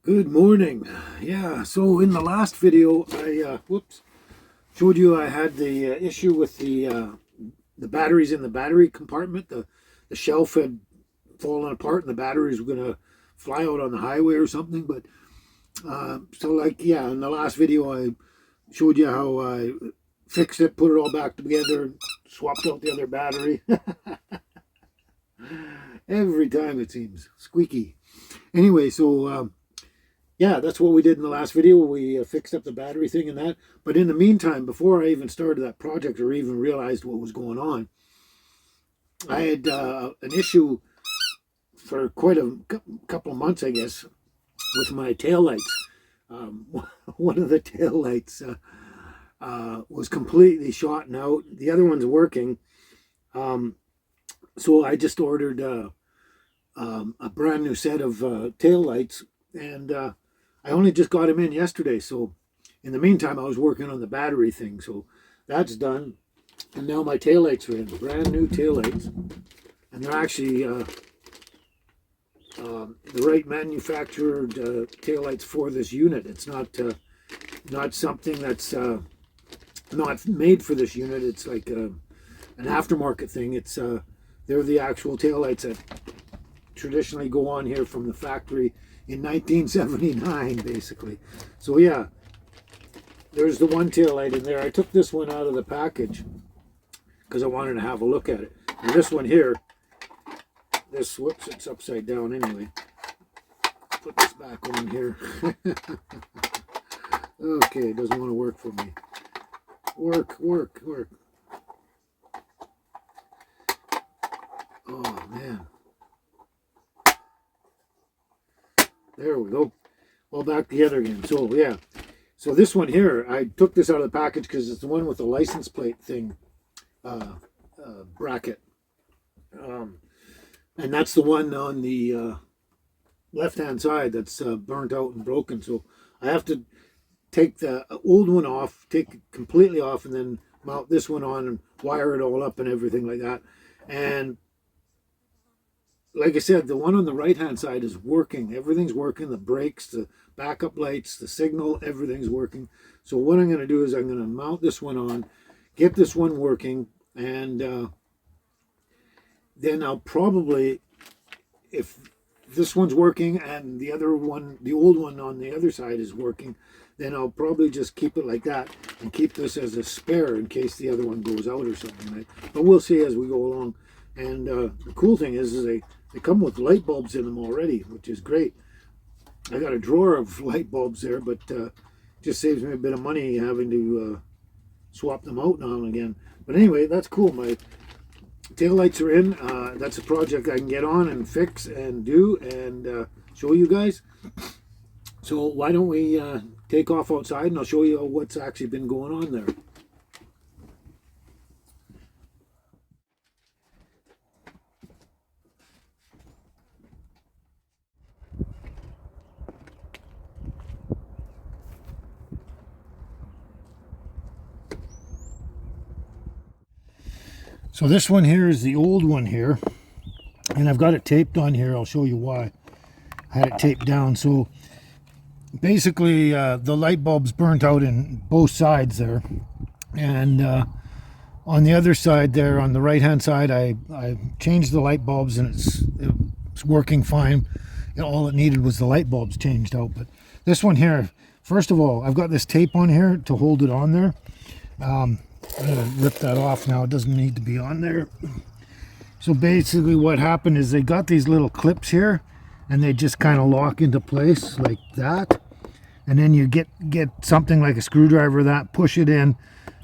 Good morning. Yeah, so in the last video, I showed you I had the issue with the batteries in the battery compartment. The shelf had fallen apart, and the batteries were gonna fly out on the highway or something. But in the last video, I showed you how I fixed it, put it all back together, swapped out the other battery. Every time it seems squeaky. Anyway, so. Yeah, that's what we did in the last video. We fixed up the battery thing and that. But in the meantime, before I even started that project or even realized what was going on, I had an issue for quite a couple of months, I guess, with my taillights. One of the taillights was completely shot out. The other one's working. So I just ordered a brand new set of taillights, and I only just got them in yesterday, so in the meantime I was working on the battery thing, so that's done. And now my taillights are in, brand new taillights, and they're actually the right manufactured taillights for this unit. It's not something that's not made for this unit. It's like an aftermarket thing. It's they're the actual taillights that traditionally go on here from the factory in 1979, basically. So yeah, there's the one tail light in there. I took this one out of the package because I wanted to have a look at it. And this one here, whoops, it's upside down anyway. Put this back on here. Okay, it doesn't want to work for me. Work. Oh man. There we go. All back together again. So yeah. So this one here, I took this out of the package because it's the one with the license plate thing bracket. And that's the one on the left-hand side that's burnt out and broken. So I have to take the old one off, take it completely off, and then mount this one on and wire it all up and everything like that. And like I said, the one on the right-hand side is working. Everything's working. The brakes, the backup lights, the signal, everything's working. So what I'm going to do is I'm going to mount this one on, get this one working, and then I'll probably, if this one's working and the other one, the old one on the other side is working, then I'll probably just keep it like that and keep this as a spare in case the other one goes out or something. Right? But we'll see as we go along. And the cool thing is they come with light bulbs in them already, which is great. I got a drawer of light bulbs there, but just saves me a bit of money having to swap them out now and again. But anyway, that's cool. My tail lights are in. That's a project I can get on and fix and do and show you guys. So why don't we take off outside and I'll show you what's actually been going on there. So this one here is the old one here, and I've got it taped on here. I'll show you why. I had it taped down. So basically the light bulbs burnt out in both sides there, and on the other side there, on the right hand side, I changed the light bulbs and it's working fine. All it needed was the light bulbs changed out. But this one here, first of all, I've got this tape on here to hold it on there. I'm going to rip that off now. It doesn't need to be on there. So basically what happened is they got these little clips here and they just kind of lock into place like that. And then you get something like a screwdriver that, push it in,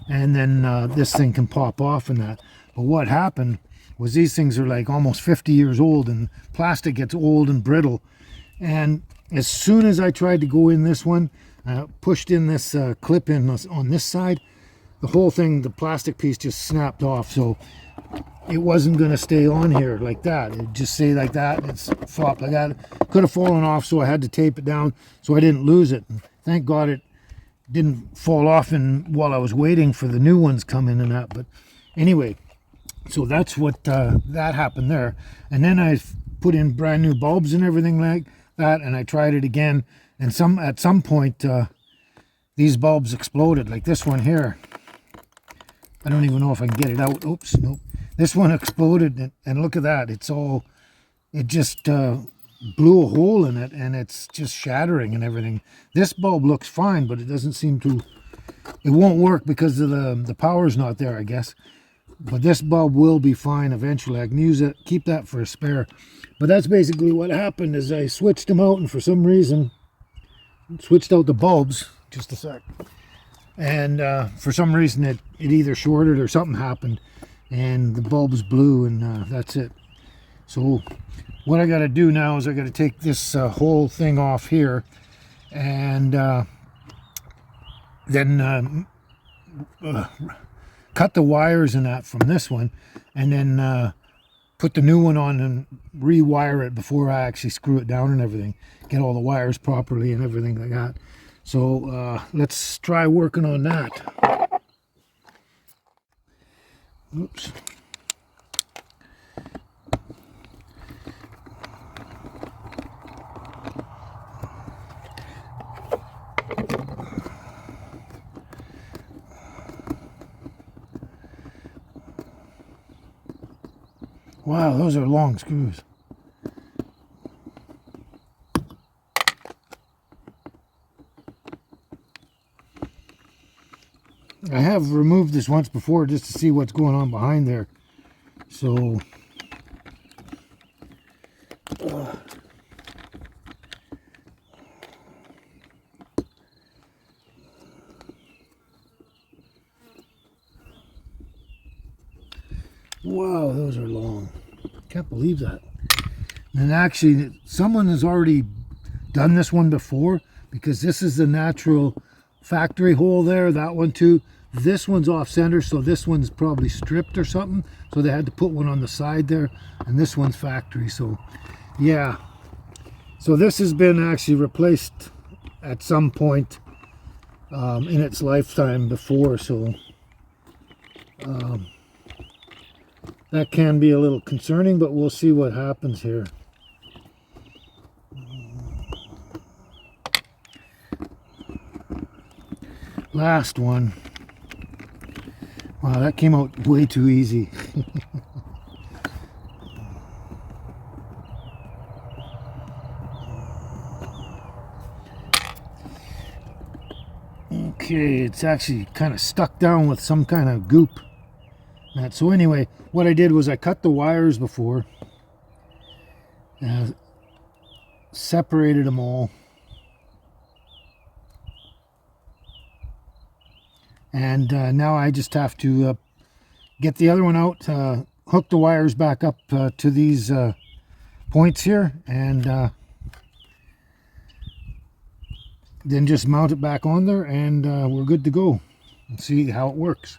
and then this thing can pop off and that. But what happened was these things are like almost 50 years old, and plastic gets old and brittle. And as soon as I tried to go in this one, I pushed in this clip in on this side, the whole thing, the plastic piece just snapped off. So it wasn't going to stay on here like that. It'd just stay like that. It's flopped like that. Could have fallen off, so I had to tape it down so I didn't lose it. And thank God it didn't fall off while I was waiting for the new ones come in and that. But anyway, so that's what that happened there. And then I put in brand new bulbs and everything like that, and I tried it again, and at some point these bulbs exploded, like this one here. I don't even know if I can get it out. Oops, nope. This one exploded, and look at that. It just blew a hole in it, and it's just shattering and everything. This bulb looks fine, but it doesn't seem to, it won't work because of the power's not there, I guess. But this bulb will be fine eventually. I can use it, keep that for a spare. But that's basically what happened, is I switched them out, and for some reason, switched out the bulbs. Just a sec. And for some reason it either shorted or something happened, and the bulbs blew, and that's it. So what I got to do now is I got to take this whole thing off here, and then cut the wires in that from this one, and then put the new one on and rewire it before I actually screw it down and everything. Get all the wires properly and everything like that. So let's try working on that. Oops. Wow, those are long screws. I have removed this once before just to see what's going on behind there. So wow, those are long. Can't believe that. And actually, someone has already done this one before, because this is the natural factory hole there, that one too. This one's off center, so this one's probably stripped or something. So they had to put one on the side there, and this one's factory. So yeah. So this has been actually replaced at some point in its lifetime before. So that can be a little concerning, but we'll see what happens here. Last one. Wow, that came out way too easy. Okay, it's actually kind of stuck down with some kind of goop. So anyway, what I did was I cut the wires before, separated them all, and now I just have to get the other one out, hook the wires back up to these points here, and then just mount it back on there, and we're good to go and see how it works.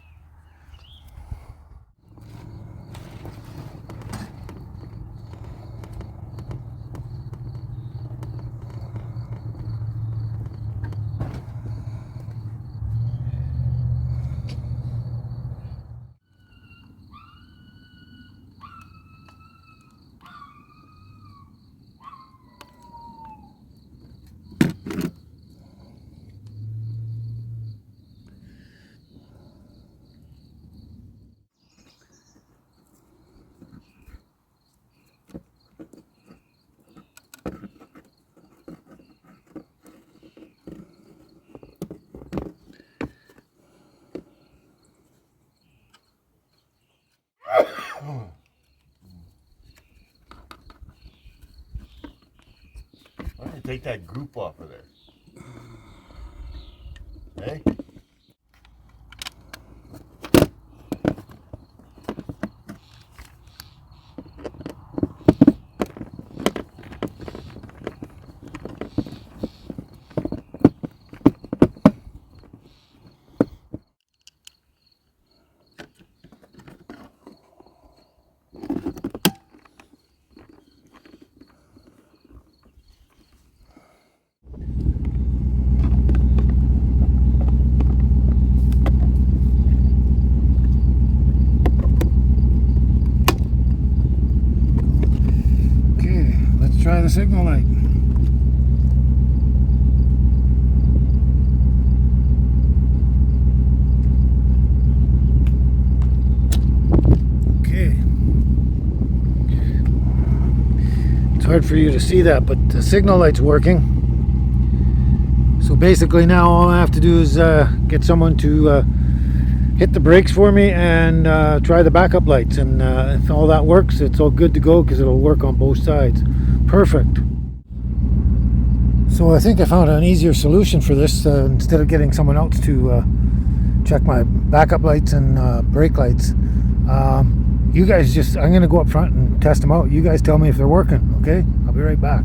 Why don't you take that goop off of there? Hey? Try the signal light. hard for you to see that, but the signal light's working. So basically now all I have to do is get someone to hit the brakes for me and try the backup lights, and if all that works, it's all good to go because it'll work on both sides. Perfect. So I think I found an easier solution for this. Instead of getting someone else to check my backup lights and brake lights, you guys just, I'm gonna go up front and test them out. You guys tell me if they're working, okay? I'll be right back.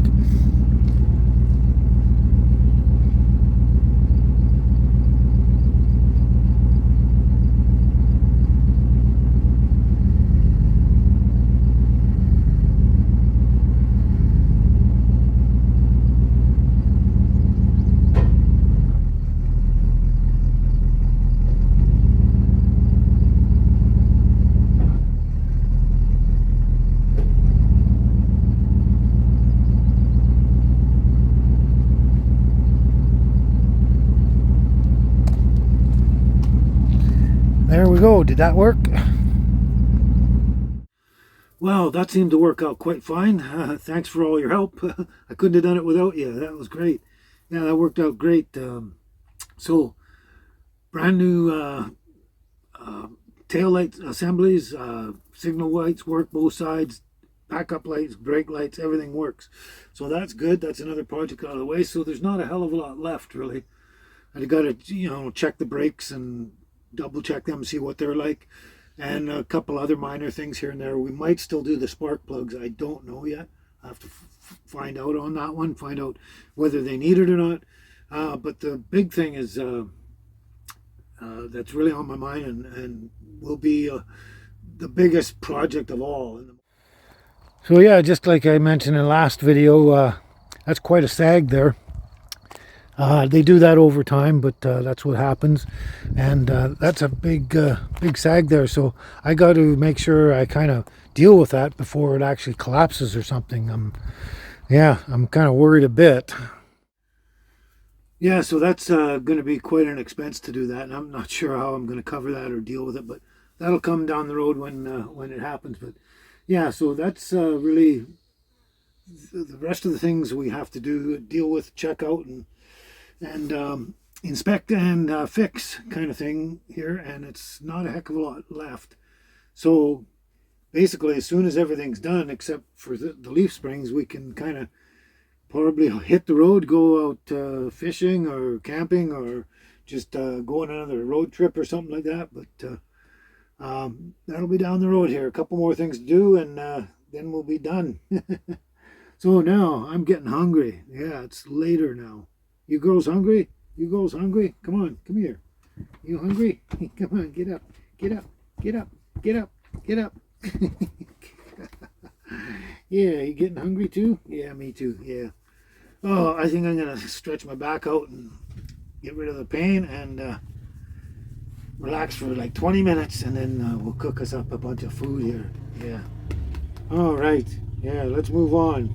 There we go. Did that work? Well, that seemed to work out quite fine. Thanks for all your help. I couldn't have done it without you. That was great. Yeah, that worked out great. So, brand new tail light assemblies, signal lights work both sides, backup lights, brake lights, everything works. So that's good. That's another project out of the way. So there's not a hell of a lot left, really. I got to, check the brakes and double check them, see what they're like, and a couple other minor things here and there. We might still do the spark plugs. I don't know yet. I have to find out on that one, find out whether they need it or not. But the big thing is that's really on my mind and will be the biggest project of all. So yeah, just like I mentioned in the last video, that's quite a sag there. They do that over time, but that's what happens, and that's a big sag there. So I got to make sure I kind of deal with that before it actually collapses or something. I'm kind of worried a bit. Yeah, so that's going to be quite an expense to do that, and I'm not sure how I'm going to cover that or deal with it, but that'll come down the road when it happens. But yeah, so that's really the rest of the things we have to deal with, check out, and inspect and fix kind of thing here, and it's not a heck of a lot left. So basically, as soon as everything's done except for the leaf springs, we can kind of probably hit the road, go out fishing or camping, or just go on another road trip or something like that. But that'll be down the road here. A couple more things to do, and then we'll be done. So now I'm getting hungry. Yeah, it's later now. You girls hungry? You girls hungry? Come on, come here. You hungry? Come on, get up, get up, get up, get up, get up. Yeah, you getting hungry too? Yeah, me too, yeah. Oh, I think I'm going to stretch my back out and get rid of the pain and relax for like 20 minutes, and then we'll cook us up a bunch of food here. Yeah. All right. Yeah, let's move on.